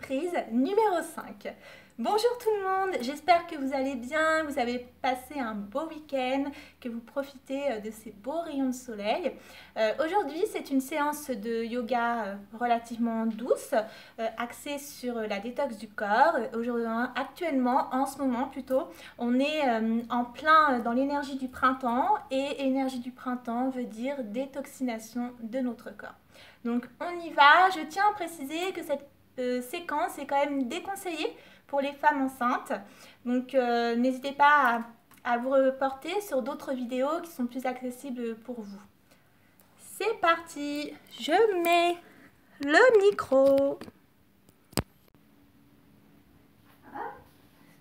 prise numéro 5. Bonjour tout le monde, j'espère que vous allez bien, vous avez passé un beau week-end, que vous profitez de ces beaux rayons de soleil. Aujourd'hui, c'est une séance de yoga relativement douce, axée sur la détox du corps. Aujourd'hui, actuellement, en ce moment plutôt, on est en plein dans l'énergie du printemps, et énergie du printemps veut dire détoxination de notre corps. Donc on y va. Je tiens à préciser que cette séquence est quand même déconseillée pour les femmes enceintes. Donc n'hésitez pas à vous reporter sur d'autres vidéos qui sont plus accessibles pour vous. C'est parti, je mets le micro.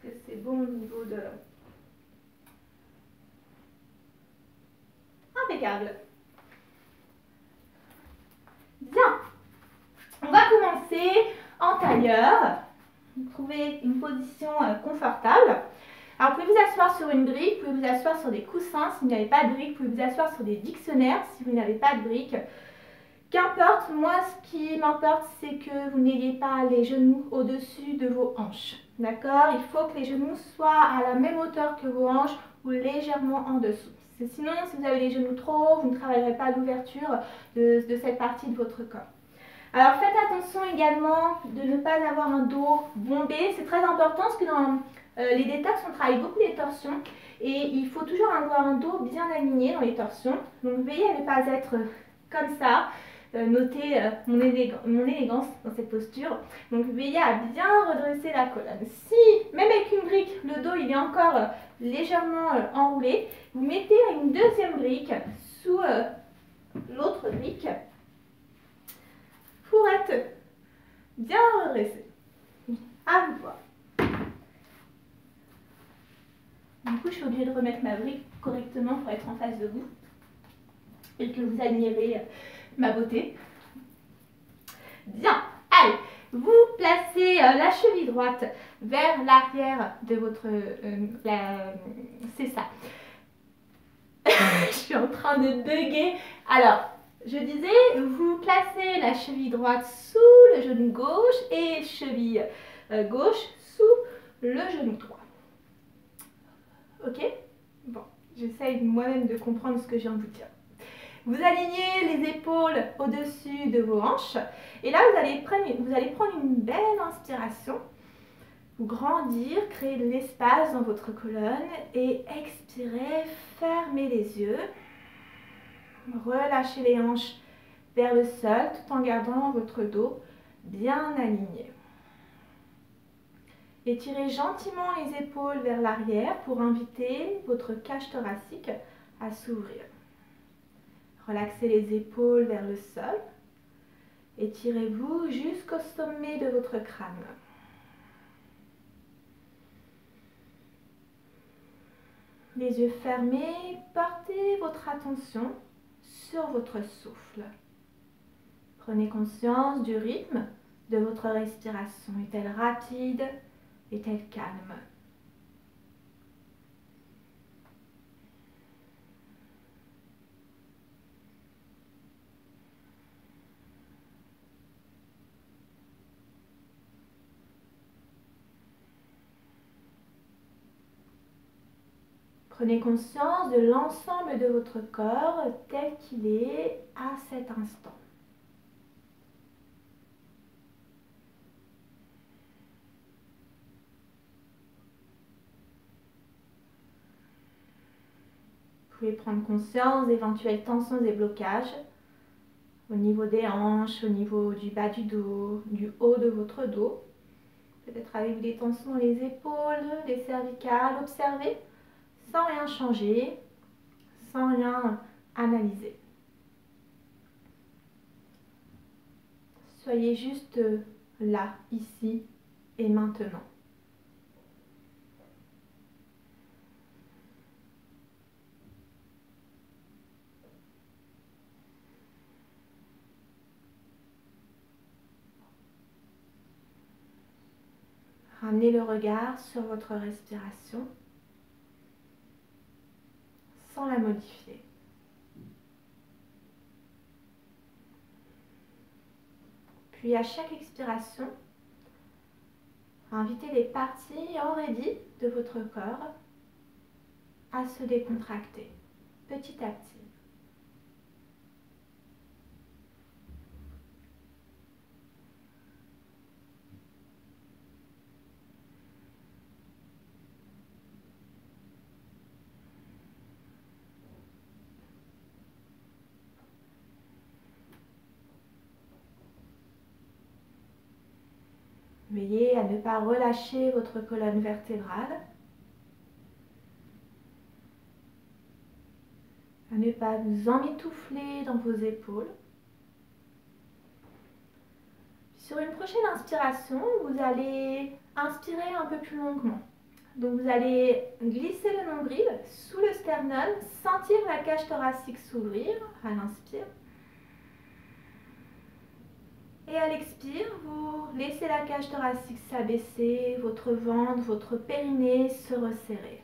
Est-ce que c'est bon au niveau de... Impeccable. Bien. On va commencer en tailleur. Trouvez une position confortable. Alors, vous pouvez vous asseoir sur une brique, vous pouvez vous asseoir sur des coussins si vous n'avez pas de brique, vous pouvez vous asseoir sur des dictionnaires si vous n'avez pas de brique. Qu'importe, moi ce qui m'importe, c'est que vous n'ayez pas les genoux au-dessus de vos hanches. D'accord? Il faut que les genoux soient à la même hauteur que vos hanches ou légèrement en dessous. Sinon, si vous avez les genoux trop hauts, vous ne travaillerez pas l'ouverture de cette partie de votre corps. Alors faites attention également de ne pas avoir un dos bombé, c'est très important parce que dans les détox on travaille beaucoup les torsions et il faut toujours avoir un dos bien aligné dans les torsions. Donc veillez à ne pas être comme ça, notez mon élégance dans cette posture. Donc veillez à bien redresser la colonne. Si même avec une brique le dos il est encore légèrement enroulé, vous mettez une deuxième brique sous l'autre brique pour être bien redressé. À vous de voir. Du coup, je suis obligée de remettre ma brique correctement pour être en face de vous et que vous admirez ma beauté. Bien, allez, vous placez la cheville droite vers l'arrière de votre... c'est ça. Je suis en train de bugger. Alors, je disais, vous placez la cheville droite sous le genou gauche et cheville gauche sous le genou droit. Ok? Bon, j'essaye moi-même de comprendre ce que j'ai envie de dire. Vous alignez les épaules au-dessus de vos hanches. Et là, vous allez prendre une belle inspiration. Vous grandir, créer de l'espace dans votre colonne. Et expirez, fermez les yeux. Relâchez les hanches vers le sol tout en gardant votre dos bien aligné. Étirez gentiment les épaules vers l'arrière pour inviter votre cage thoracique à s'ouvrir. Relaxez les épaules vers le sol. Étirez-vous jusqu'au sommet de votre crâne. Les yeux fermés, portez votre attention sur votre souffle. Prenez conscience du rythme de votre respiration. Est-elle rapide? Est-elle calme? Prenez conscience de l'ensemble de votre corps tel qu'il est à cet instant. Vous pouvez prendre conscience d'éventuelles tensions et blocages au niveau des hanches, au niveau du bas du dos, du haut de votre dos. Peut-être avec des tensions dans les épaules, les cervicales. Observez sans rien changer, sans rien analyser. Soyez juste là, ici et maintenant. Ramenez le regard sur votre respiration sans la modifier. Puis à chaque expiration, Invitez les parties already de votre corps à se décontracter petit à petit. Veillez à ne pas relâcher votre colonne vertébrale, à ne pas vous emmitoufler dans vos épaules. Sur une prochaine inspiration, vous allez inspirer un peu plus longuement. Donc vous allez glisser le nombril sous le sternum, sentir la cage thoracique s'ouvrir à l'inspire. Et à l'expire, vous laissez la cage thoracique s'abaisser, votre ventre, votre périnée se resserrer.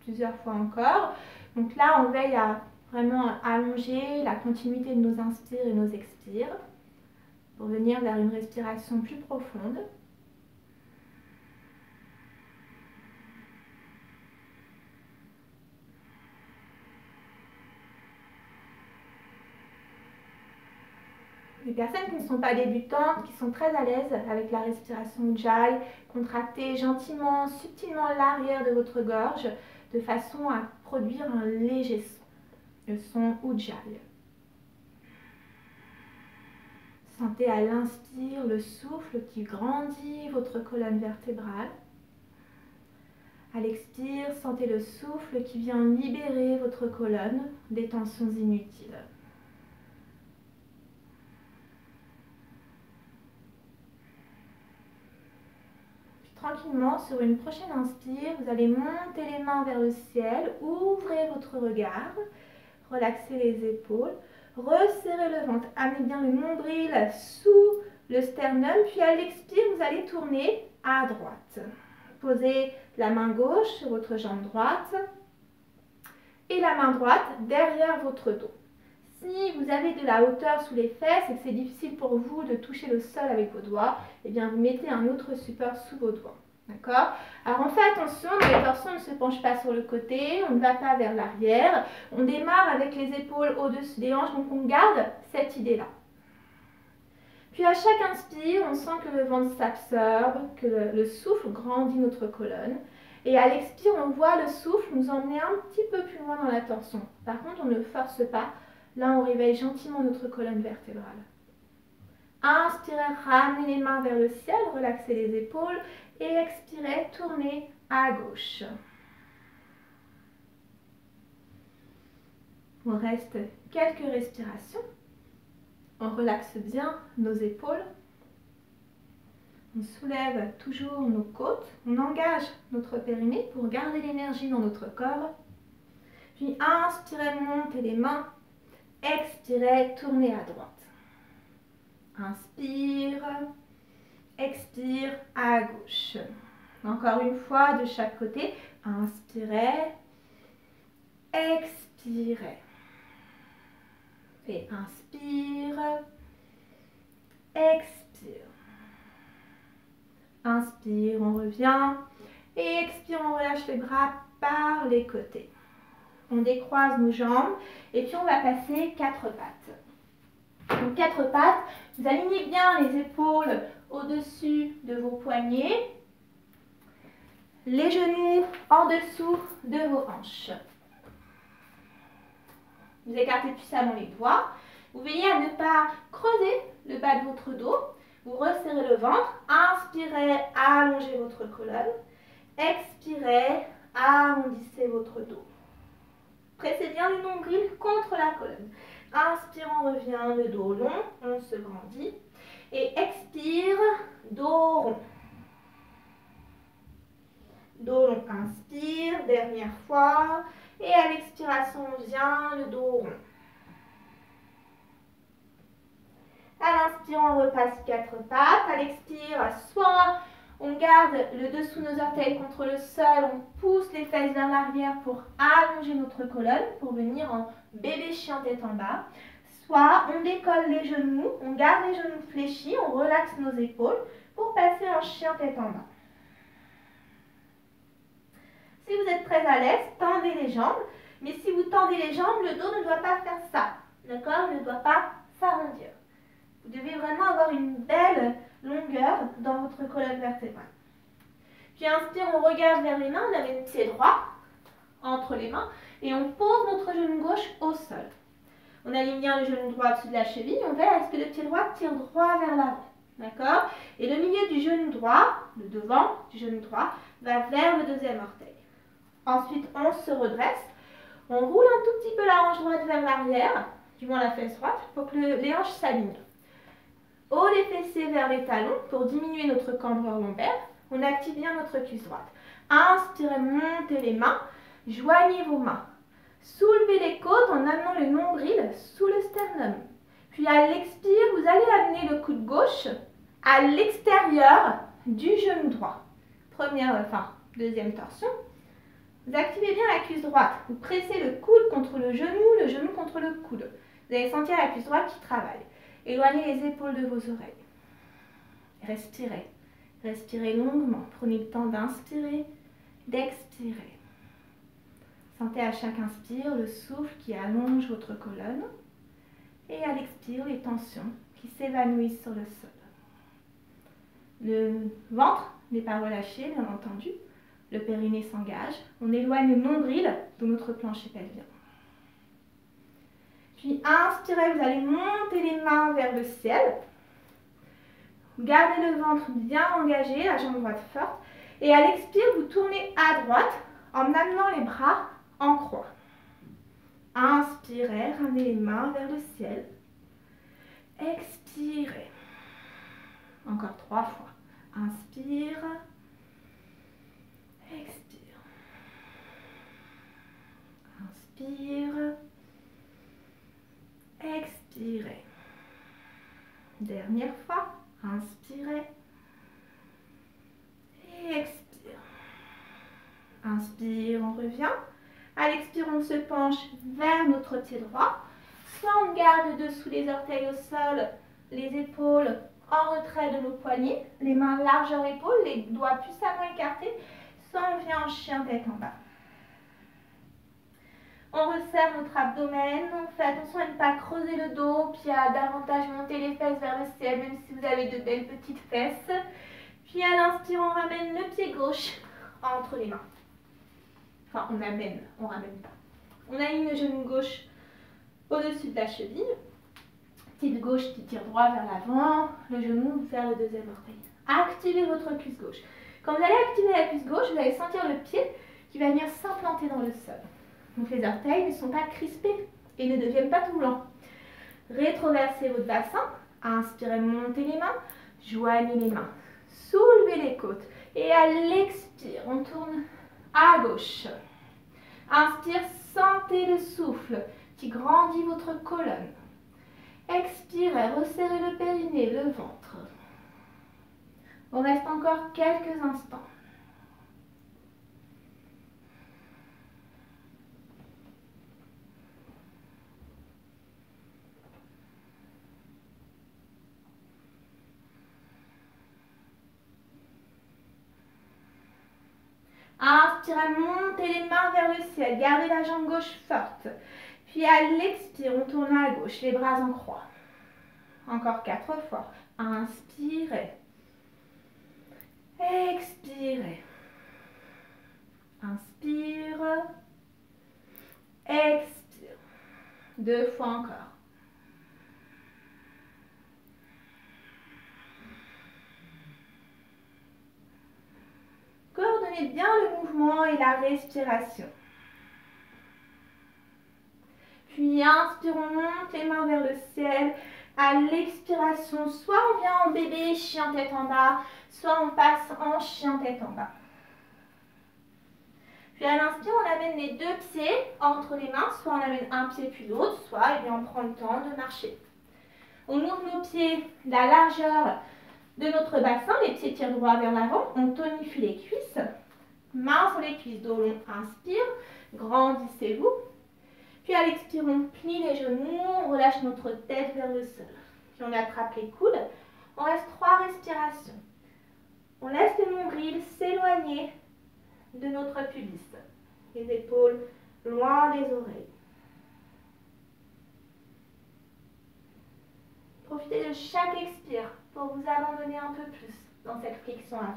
Plusieurs fois encore. Donc là, on veille à vraiment allonger la continuité de nos inspires et nos expires pour venir vers une respiration plus profonde. Les personnes qui ne sont pas débutantes, qui sont très à l'aise avec la respiration Ujjayi, contractez gentiment, subtilement l'arrière de votre gorge de façon à produire un léger son, le son Ujjayi. Sentez à l'inspire le souffle qui grandit votre colonne vertébrale. À l'expire, sentez le souffle qui vient libérer votre colonne des tensions inutiles. Tranquillement, sur une prochaine inspire, vous allez monter les mains vers le ciel, ouvrez votre regard, relaxez les épaules, resserrez le ventre, amenez bien le nombril sous le sternum, puis à l'expire, vous allez tourner à droite. Posez la main gauche sur votre jambe droite et la main droite derrière votre dos. Si vous avez de la hauteur sous les fesses et que c'est difficile pour vous de toucher le sol avec vos doigts, eh bien vous mettez un autre support sous vos doigts. D'accord? Alors on fait attention, les torsions ne se penchent pas sur le côté, on ne va pas vers l'arrière. On démarre avec les épaules au-dessus des hanches, donc on garde cette idée-là. Puis à chaque inspire, on sent que le ventre s'absorbe, que le souffle grandit notre colonne. Et à l'expire, on voit le souffle nous emmener un petit peu plus loin dans la torsion. Par contre, on ne force pas. Là, on réveille gentiment notre colonne vertébrale. Inspirez, ramenez les mains vers le ciel, relaxez les épaules. Et expirez, tournez à gauche. Il reste quelques respirations. On relaxe bien nos épaules. On soulève toujours nos côtes. On engage notre périnée pour garder l'énergie dans notre corps. Puis inspirez, montez les mains. Expirez, tournez à droite. Inspire, expire à gauche. Encore une fois de chaque côté. Inspirez, expirez. Et inspire, expire. Inspire, on revient. Et expire, on relâche les bras par les côtés. On décroise nos jambes et puis on va passer 4 pattes. Donc 4 pattes, vous alignez bien les épaules au-dessus de vos poignets, les genoux en dessous de vos hanches. Vous écartez puissamment les doigts. Vous veillez à ne pas creuser le bas de votre dos. Vous resserrez le ventre. Inspirez, allongez votre colonne. Expirez, arrondissez votre dos. Pressez bien le nombril contre la colonne. Inspire, on revient, le dos long, on se grandit. Et expire, dos rond. Dos long, inspire, dernière fois. Et à l'expiration, on vient, le dos rond. À l'inspire, on repasse 4 pattes. À l'expire, soit on garde le dessous de nos orteils contre le sol, on pousse les fesses vers l'arrière pour allonger notre colonne, pour venir en bébé chien tête en bas. soit on décolle les genoux, on garde les genoux fléchis, on relaxe nos épaules pour passer en chien tête en bas. Si vous êtes très à l'aise, tendez les jambes. Mais si vous tendez les jambes, le dos ne doit pas faire ça. D'accord? Ne doit pas s'arrondir. Vous devez vraiment avoir une belle longueur dans votre colonne vertébrale. Puis inspire, on regarde vers les mains, on amène le pied droit entre les mains et on pose notre genou gauche au sol. On aligne bien le genou droit au-dessus de la cheville, on veille à ce que le pied droit tire droit vers l'avant. D'accord? Et le milieu du genou droit, le devant du genou droit, va vers le deuxième orteil. Ensuite, on se redresse. On roule un tout petit peu la hanche droite vers l'arrière, du moins la fesse droite, pour que les hanches s'alignent. Haut des fessiers vers les talons pour diminuer notre cambrure lombaire. On active bien notre cuisse droite. Inspirez, montez les mains, joignez vos mains. Soulevez les côtes en amenant le nombril sous le sternum. Puis à l'expire, vous allez amener le coude gauche à l'extérieur du genou droit. Deuxième torsion. Vous activez bien la cuisse droite. Vous pressez le coude contre le genou contre le coude. Vous allez sentir la cuisse droite qui travaille. Éloignez les épaules de vos oreilles. Respirez. Respirez longuement. Prenez le temps d'inspirer, d'expirer. Sentez à chaque inspire le souffle qui allonge votre colonne. Et à l'expire, les tensions qui s'évanouissent sur le sol. Le ventre n'est pas relâché, bien entendu. Le périnée s'engage. On éloigne le nombril de notre plancher pelvien. Puis inspirez, vous allez monter les mains vers le ciel. Gardez le ventre bien engagé, la jambe droite forte. Et à l'expire, vous tournez à droite en amenant les bras en croix. Inspirez, ramenez les mains vers le ciel. Expirez. Encore 3 fois. Inspire. Expire. Inspire. Expirez. Dernière fois. Inspirez. Et expire. Inspire, on revient. À l'expire, on se penche vers notre pied droit. Soit on garde dessous les orteils au sol, les épaules en retrait de nos poignets, les mains largeur épaules, les doigts puissamment écartés, soit on vient en chien tête en bas. On resserre notre abdomen, on fait attention à ne pas creuser le dos, puis à davantage monter les fesses vers le ciel, même si vous avez de belles petites fesses. Puis à l'inspire, on ramène le pied gauche entre les mains. Enfin, on ramène pas. On aligne le genou gauche au-dessus de la cheville. Pied gauche qui tire droit vers l'avant, le genou vers le deuxième orteil. Activez votre cuisse gauche. Quand vous allez activer la cuisse gauche, vous allez sentir le pied qui va venir s'implanter dans le sol. Donc les orteils ne sont pas crispés et ne deviennent pas tout blancs. Rétroversez votre bassin. Inspirez, montez les mains. Joignez les mains. Soulevez les côtes. Et à l'expire, on tourne à gauche. Inspire, sentez le souffle qui grandit votre colonne. Expirez, resserrez le périnée, le ventre. On reste encore quelques instants. Inspirez, montez les mains vers le ciel. Gardez la jambe gauche forte. Puis à l'expire, on tourne à gauche, les bras en croix. Encore 4 fois. Inspirez. Expirez. Inspire. Expire. 2 fois encore. Coordonnez bien le mouvement et la respiration. Puis inspire, on monte les mains vers le ciel. À l'expiration, soit on vient en bébé, chien tête en bas, soit on passe en chien tête en bas. Puis à l'inspire, on amène les 2 pieds entre les mains, soit on amène un pied puis l'autre, soit on prend le temps de marcher. On ouvre nos pieds, la largeur de notre bassin, les pieds tirent droit vers l'avant, on tonifie les cuisses, mains sur les cuisses, dos long, inspire, grandissez-vous. Puis à l'expire, on plie les genoux, on relâche notre tête vers le sol. Puis on attrape les coudes. On reste 3 respirations. On laisse le nombril s'éloigner de notre pubis. Les épaules loin des oreilles. Profitez de chaque expire pour vous abandonner un peu plus dans cette flexion avant.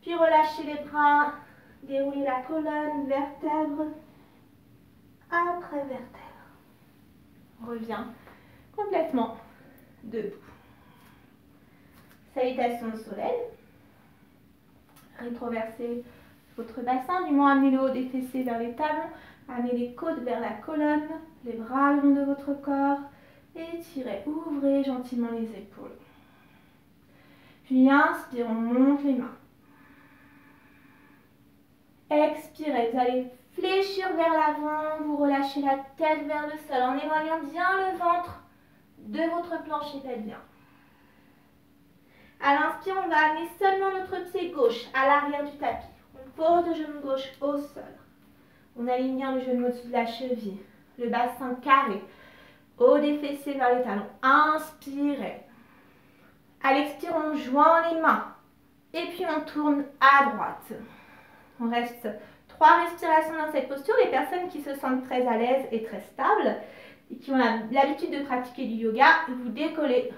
Puis relâchez les bras, déroulez la colonne, vertèbre après vertèbre. On revient complètement debout. Salutations au soleil. Rétroversez votre bassin, du moins amenez le haut des fessiers vers les talons, amenez les côtes vers la colonne, les bras le long de votre corps. Étirez, ouvrez gentiment les épaules. Puis inspire, on monte les mains. Expirez, vous allez fléchir vers l'avant, vous relâchez la tête vers le sol en éloignant bien le ventre de votre plancher pelvien. À l'inspire, on va amener seulement notre pied gauche à l'arrière du tapis. On pose le genou gauche au sol. On aligne bien le genou au-dessus de la cheville, le bassin carré, haut des fessiers vers les talons. Inspirez. À l'expire, on joint les mains et puis on tourne à droite. On reste 3 respirations dans cette posture. Les personnes qui se sentent très à l'aise et très stables et qui ont l'habitude de pratiquer du yoga, vous décollez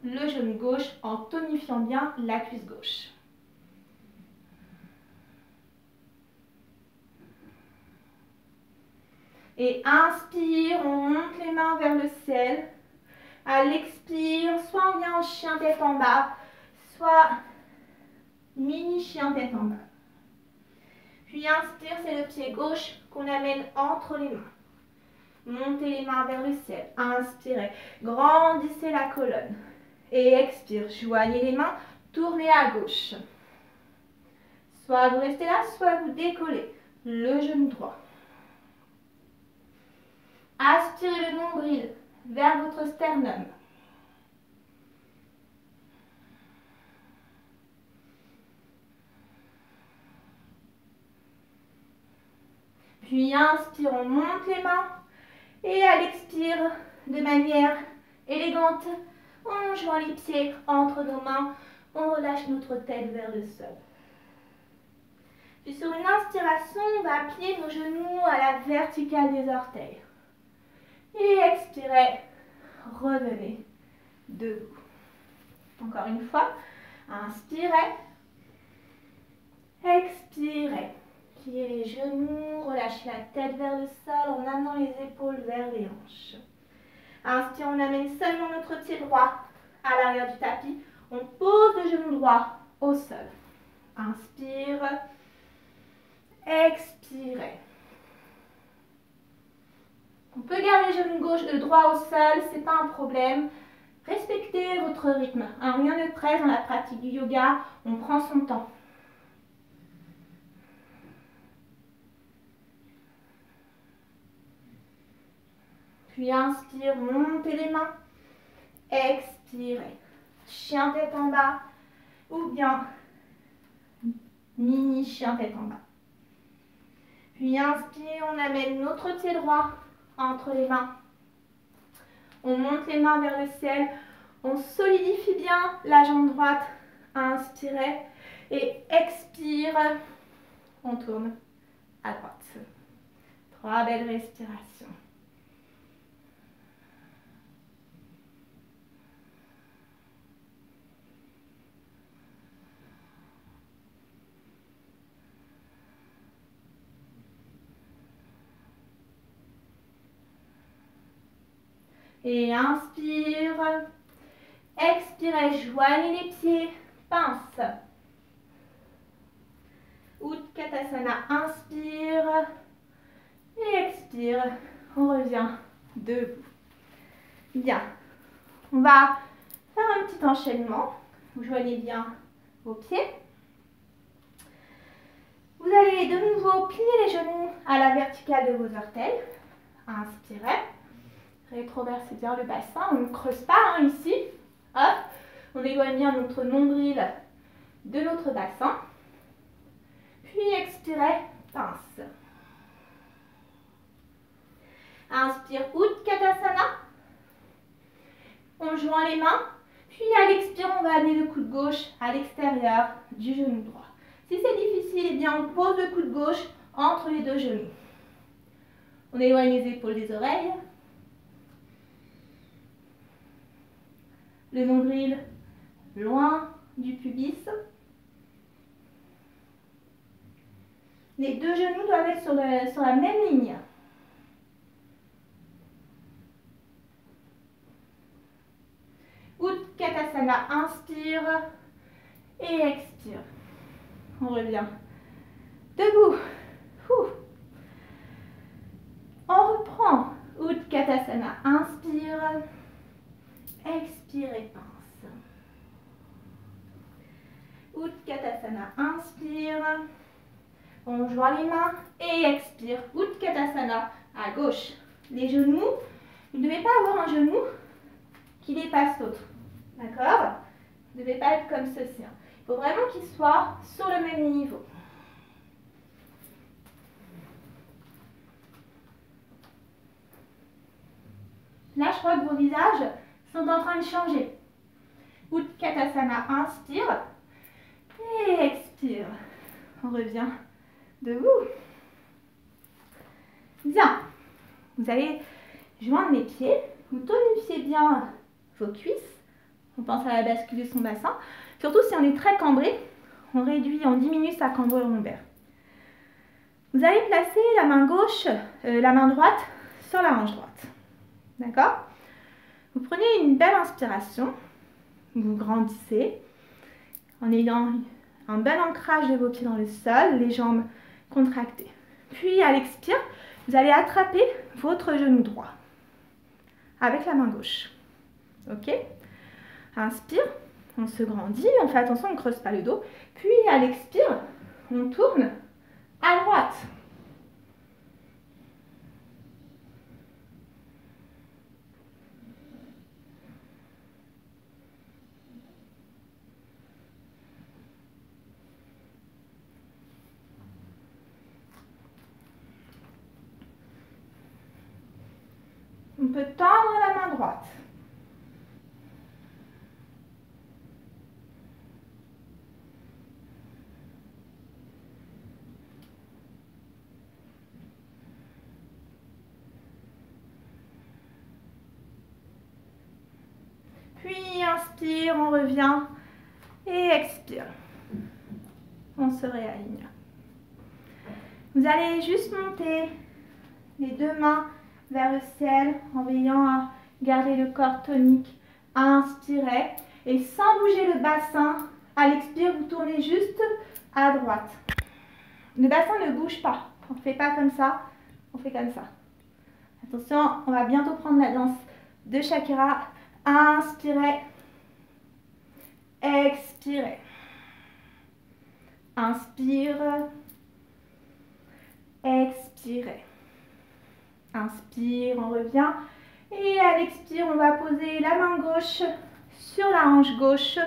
le genou gauche en tonifiant bien la cuisse gauche. Et inspire, on monte les mains vers le ciel. À l'expire, soit on vient en chien tête en bas, soit mini chien tête en bas. Puis inspire, c'est le pied gauche qu'on amène entre les mains. Montez les mains vers le ciel. Inspirez, grandissez la colonne. Et expire, joignez les mains, tournez à gauche. Soit vous restez là, soit vous décollez le genou droit. Aspirez le nombril vers votre sternum. Puis inspire, on monte les mains. Et à l'expire, de manière élégante, on joint les pieds entre nos mains. On relâche notre tête vers le sol. Puis sur une inspiration, on va plier nos genoux à la verticale des orteils. Et expirez, revenez debout. Encore une fois, inspirez, expirez. Pliez les genoux, relâchez la tête vers le sol en amenant les épaules vers les hanches. Inspire, on amène seulement notre pied droit à l'arrière du tapis. On pose le genou droit au sol. Inspire, expirez. On peut garder le genou droit au sol, c'est pas un problème. Respectez votre rythme. Rien ne presse dans la pratique du yoga, on prend son temps. Puis inspire, montez les mains. Expirez. Chien tête en bas ou bien mini chien tête en bas. Puis inspire, on amène notre pied droit entre les mains. On monte les mains vers le ciel. On solidifie bien la jambe droite. Inspirez et expire. On tourne à droite. 3 belles respirations. Et inspire, expirez, joignez les pieds, pince. Utkatasana, inspire et expire, on revient debout. Bien, on va faire un petit enchaînement, vous joignez bien vos pieds. Vous allez de nouveau plier les genoux à la verticale de vos orteils, inspirez. Rétroversez bien le bassin, on ne creuse pas ici. Hop, on éloigne bien notre nombril de notre bassin. Puis expirez, pince. Inspire, Utkatasana. On joint les mains. Puis à l'expire, on va amener le coude gauche à l'extérieur du genou droit. Si c'est difficile, eh bien on pose le coude gauche entre les deux genoux. On éloigne les épaules des oreilles. Le nombril loin du pubis. Les deux genoux doivent être sur la même ligne. Utkatasana, inspire et expire. On revient. Debout. On reprend. Utkatasana, inspire. Expire et pince. Utkatasana, inspire. On joint les mains et expire. Utkatasana à gauche. Les genoux, vous ne devez pas avoir un genou qui dépasse l'autre. D'accord? Vous ne devez pas être comme ceci. Il faut vraiment qu'ils soient sur le même niveau. Là, je crois que vos visages sont en train de changer. Utkatasana, inspire et expire. On revient debout. Bien. Vous allez joindre les pieds. Vous tonifiez bien vos cuisses. On pense à la bascule de son bassin. Surtout si on est très cambré, on diminue sa cambrure lombaire. Vous allez placer la main gauche, la main droite sur la hanche droite. D'accord? Vous prenez une belle inspiration. Vous grandissez en ayant un bel ancrage de vos pieds dans le sol, les jambes contractées. Puis à l'expire, vous allez attraper votre genou droit avec la main gauche. Ok? Inspire, on se grandit, on fait attention, on ne creuse pas le dos. Puis à l'expire, on tourne à droite. On peut tendre la main droite. Puis inspire, on revient et expire. On se réaligne. Vous allez juste monter les deux mains vers le ciel en veillant à garder le corps tonique. Inspirez et sans bouger le bassin, à l'expire, vous tournez juste à droite. Le bassin ne bouge pas. On ne fait pas comme ça, on fait comme ça. Attention, on va bientôt prendre la danse de Shakira. Inspirez, expirez. Inspire, expirez. Inspire, on revient. Et à l'expire, on va poser la main gauche sur la hanche gauche.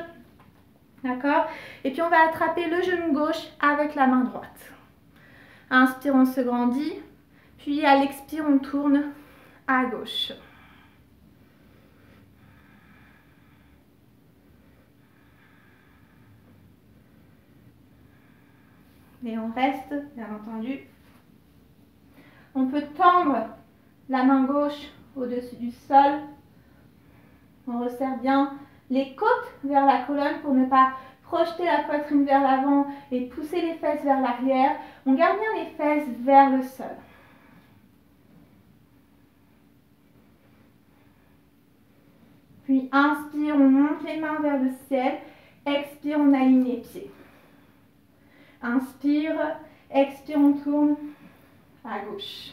D'accord? Et puis on va attraper le genou gauche avec la main droite. Inspire, on se grandit. Puis à l'expire, on tourne à gauche. Mais on reste, bien entendu. On peut tendre la main gauche au-dessus du sol. On resserre bien les côtes vers la colonne pour ne pas projeter la poitrine vers l'avant et pousser les fesses vers l'arrière. On garde bien les fesses vers le sol. Puis inspire, on monte les mains vers le ciel. Expire, on aligne les pieds. Inspire, expire, on tourne à gauche.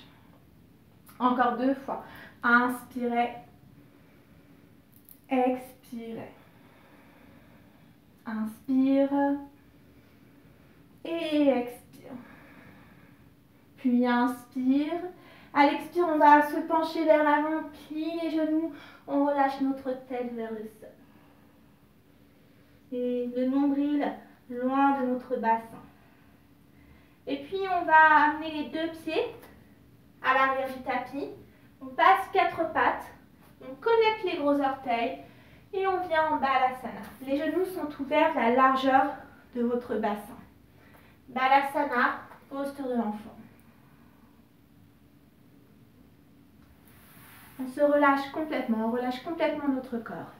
Encore 2 fois. Inspirez, expirez. Inspire et expire. Puis inspire. À l'expire, on va se pencher vers l'avant, plie les genoux. On relâche notre tête vers le sol. Et le nombril loin de notre bassin. Et puis on va amener les 2 pieds à l'arrière du tapis. On passe 4 pattes, on connecte les gros orteils et on vient en Balasana. Les genoux sont ouverts à la largeur de votre bassin. Balasana, posture de l'enfant. On se relâche complètement, on relâche complètement notre corps.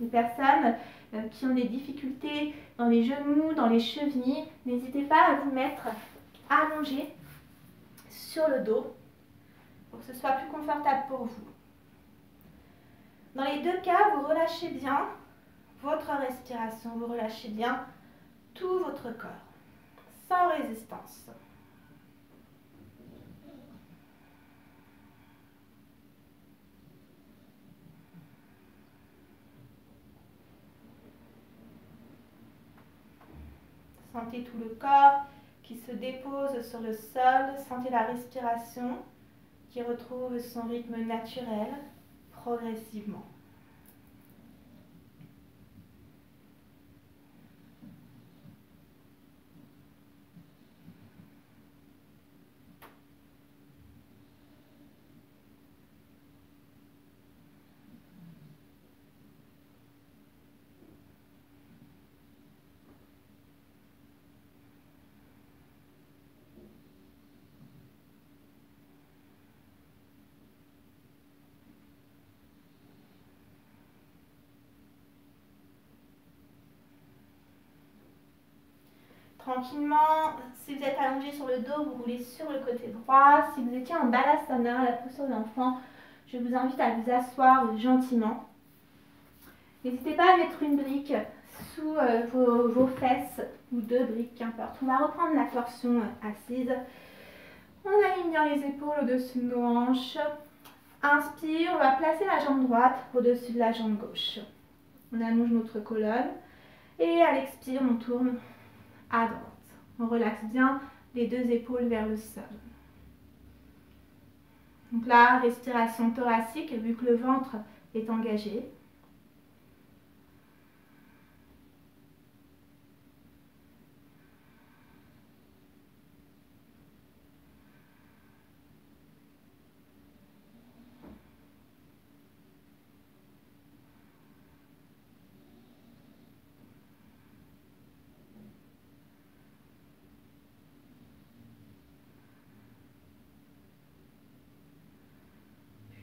Les personnes qui ont des difficultés dans les genoux, dans les chevilles, n'hésitez pas à vous mettre allongé sur le dos pour que ce soit plus confortable pour vous. Dans les deux cas, vous relâchez bien votre respiration, vous relâchez bien tout votre corps, sans résistance. Sentez tout le corps qui se dépose sur le sol, sentez la respiration qui retrouve son rythme naturel progressivement. Tranquillement, si vous êtes allongé sur le dos, vous roulez sur le côté droit. Si vous étiez en Balasana, la posture de l'enfant, je vous invite à vous asseoir gentiment. N'hésitez pas à mettre une brique sous vos fesses ou 2 briques, qu'importe. On va reprendre la torsion assise. On aligne bien les épaules au-dessus de nos hanches. Inspire, on va placer la jambe droite au-dessus de la jambe gauche. On allonge notre colonne et à l'expire, on tourne à droite. On relaxe bien les 2 épaules vers le sol. Donc là, respiration thoracique, vu que le ventre est engagé.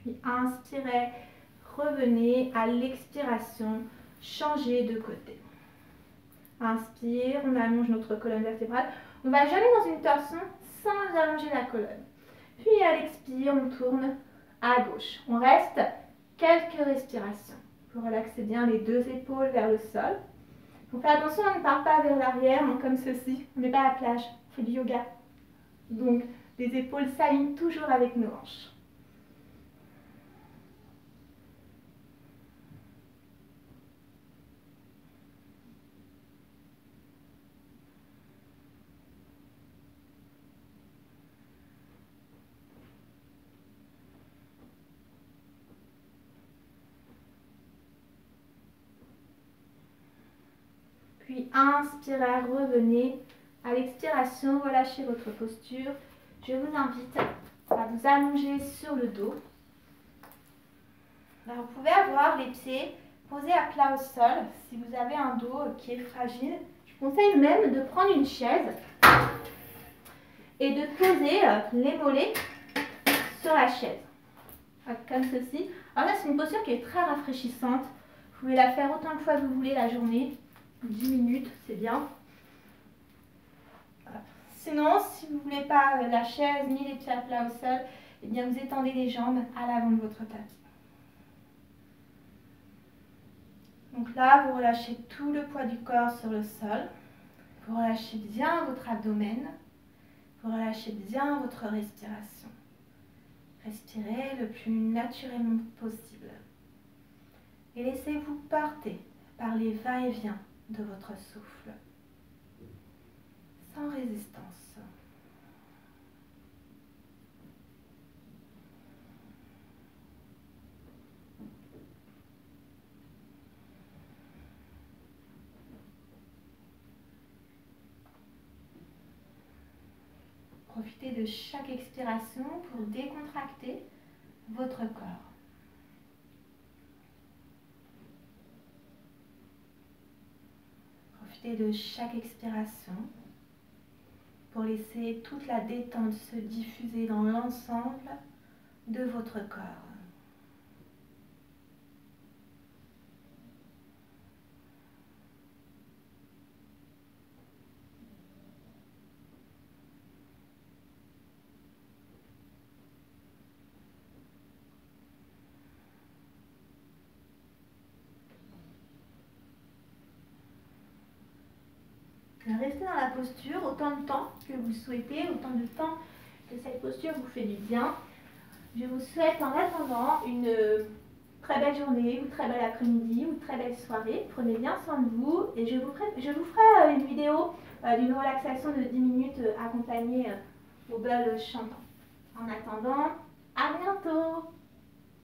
Puis inspirez, revenez à l'expiration, changez de côté. Inspire, on allonge notre colonne vertébrale. On ne va jamais dans une torsion sans allonger la colonne. Puis à l'expire, on tourne à gauche. On reste quelques respirations. Vous relaxez bien les 2 épaules vers le sol. On fait attention, on ne part pas vers l'arrière, comme ceci. On n'est pas à la plage, on fait du yoga. Donc les épaules s'alignent toujours avec nos hanches. Puis inspirez, revenez. À l'expiration, relâchez votre posture. Je vous invite à vous allonger sur le dos. Là, vous pouvez avoir les pieds posés à plat au sol si vous avez un dos qui est fragile. Je vous conseille même de prendre une chaise et de poser les mollets sur la chaise. Comme ceci. Alors là, c'est une posture qui est très rafraîchissante. Vous pouvez la faire autant de fois que vous voulez la journée. 10 minutes, c'est bien. Sinon, si vous ne voulez pas la chaise ni les pieds à plat au sol, eh bien vous étendez les jambes à l'avant de votre tapis. Donc là, vous relâchez tout le poids du corps sur le sol. Vous relâchez bien votre abdomen. Vous relâchez bien votre respiration. Respirez le plus naturellement possible. Et laissez-vous porter par les va-et-vient de votre souffle. Sans résistance. Profitez Profitez de chaque expiration pour décontracter votre corps. Profitez de chaque expiration pour laisser toute la détente se diffuser dans l'ensemble de votre corps. Restez dans la posture autant de temps que vous le souhaitez, autant de temps que cette posture vous fait du bien. Je vous souhaite en attendant une très belle journée, ou très belle après-midi, ou très belle soirée. Prenez bien soin de vous et je vous ferai une vidéo d'une relaxation de 10 minutes accompagnée au bol chantant. En attendant, à bientôt!